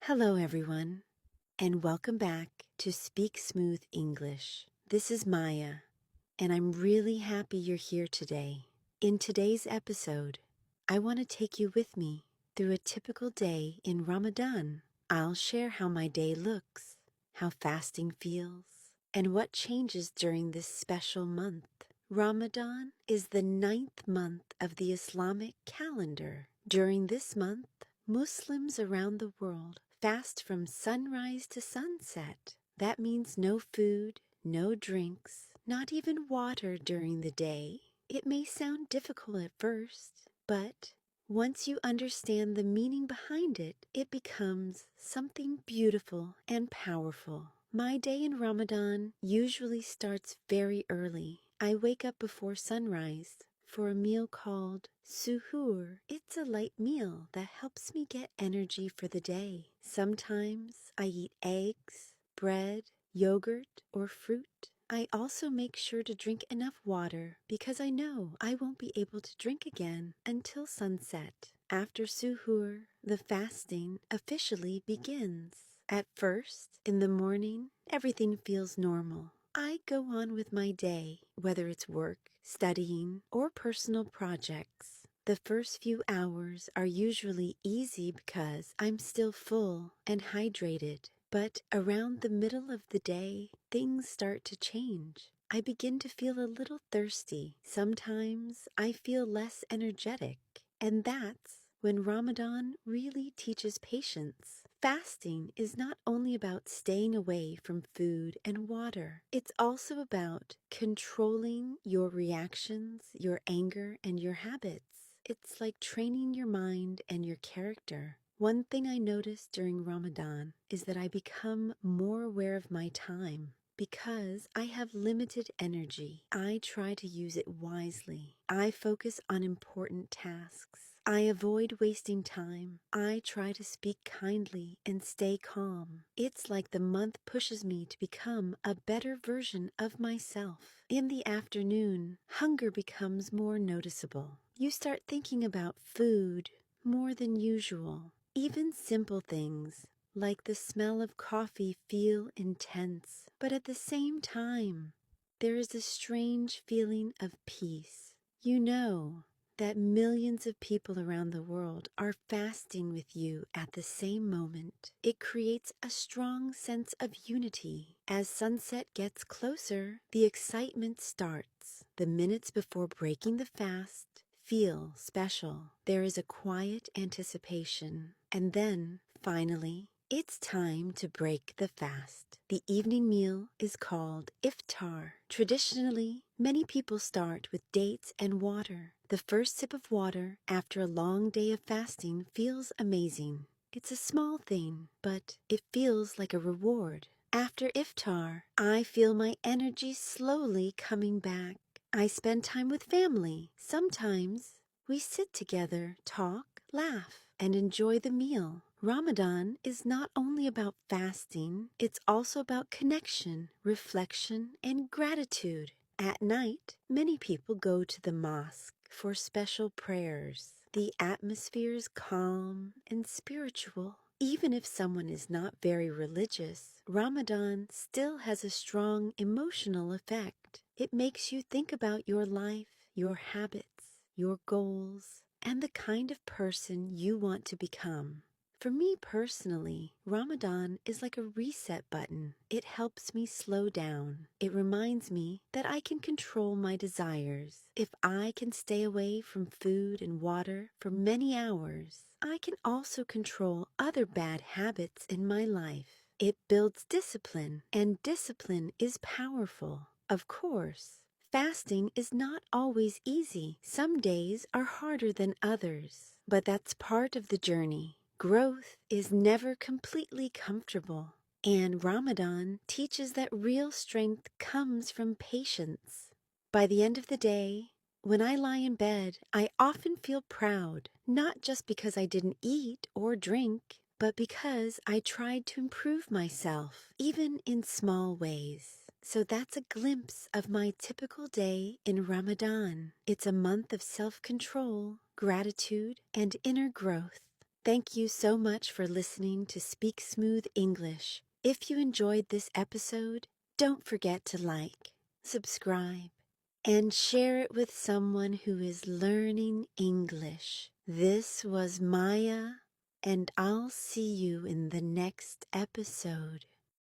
Hello, everyone, and welcome back to Speak Smooth English. This is Maya, and I'm really happy you're here today. In today's episode, I want to take you with me through a typical day in Ramadan. I'll share how my day looks, how fasting feels, and what changes during this special month. Ramadan is the 9th month of the Islamic calendar. During this month, Muslims around the world fast from sunrise to sunset. That means no food, no drinks, not even water during the day. It may sound difficult at first, but once you understand the meaning behind it, it becomes something beautiful and powerful. My day in Ramadan usually starts very early. I wake up before sunrise for a meal called suhoor. It's a light meal that helps me get energy for the day. Sometimes I eat eggs, bread, yogurt, or fruit. I also make sure to drink enough water because I know I won't be able to drink again until sunset. After suhoor, the fasting officially begins. At first, in the morning, everything feels normal. I go on with my day, whether it's work, studying, or personal projects. The first few hours are usually easy because I'm still full and hydrated. But around the middle of the day, things start to change. I begin to feel a little thirsty. Sometimes I feel less energetic. And that's when Ramadan really teaches patience. Fasting is not only about staying away from food and water. It's also about controlling your reactions, your anger, and your habits. It's like training your mind and your character. One thing I noticed during Ramadan is that I become more aware of my time. Because I have limited energy, I try to use it wisely. I focus on important tasks. I avoid wasting time. I try to speak kindly and stay calm. It's like the month pushes me to become a better version of myself. In the afternoon, hunger becomes more noticeable. You start thinking about food more than usual. Even simple things like the smell of coffee feel intense, but at the same time, there is a strange feeling of peace. You know that millions of people around the world are fasting with you at the same moment. It creates a strong sense of unity. As sunset gets closer, the excitement starts. The minutes before breaking the fast feel special. There is a quiet anticipation, and then, finally, it's time to break the fast. The evening meal is called iftar. Traditionally, many people start with dates and water. The first sip of water after a long day of fasting feels amazing. It's a small thing, but it feels like a reward. After iftar, I feel my energy slowly coming back. I spend time with family. Sometimes we sit together, talk, laugh, and enjoy the meal. Ramadan is not only about fasting, it's also about connection, reflection, and gratitude. At night, many people go to the mosque for special prayers. The atmosphere is calm and spiritual. Even if someone is not very religious, Ramadan still has a strong emotional effect. It makes you think about your life, your habits, your goals, and the kind of person you want to become. For me personally, Ramadan is like a reset button. It helps me slow down. It reminds me that I can control my desires. If I can stay away from food and water for many hours, I can also control other bad habits in my life. It builds discipline, and discipline is powerful. Of course, fasting is not always easy. Some days are harder than others, but that's part of the journey. Growth is never completely comfortable, and Ramadan teaches that real strength comes from patience. By the end of the day, when I lie in bed, I often feel proud, not just because I didn't eat or drink, but because I tried to improve myself, even in small ways. So that's a glimpse of my typical day in Ramadan. It's a month of self-control, gratitude, and inner growth. Thank you so much for listening to Speak Smooth English. If you enjoyed this episode, don't forget to like, subscribe, and share it with someone who is learning English. This was Maya, and I'll see you in the next episode.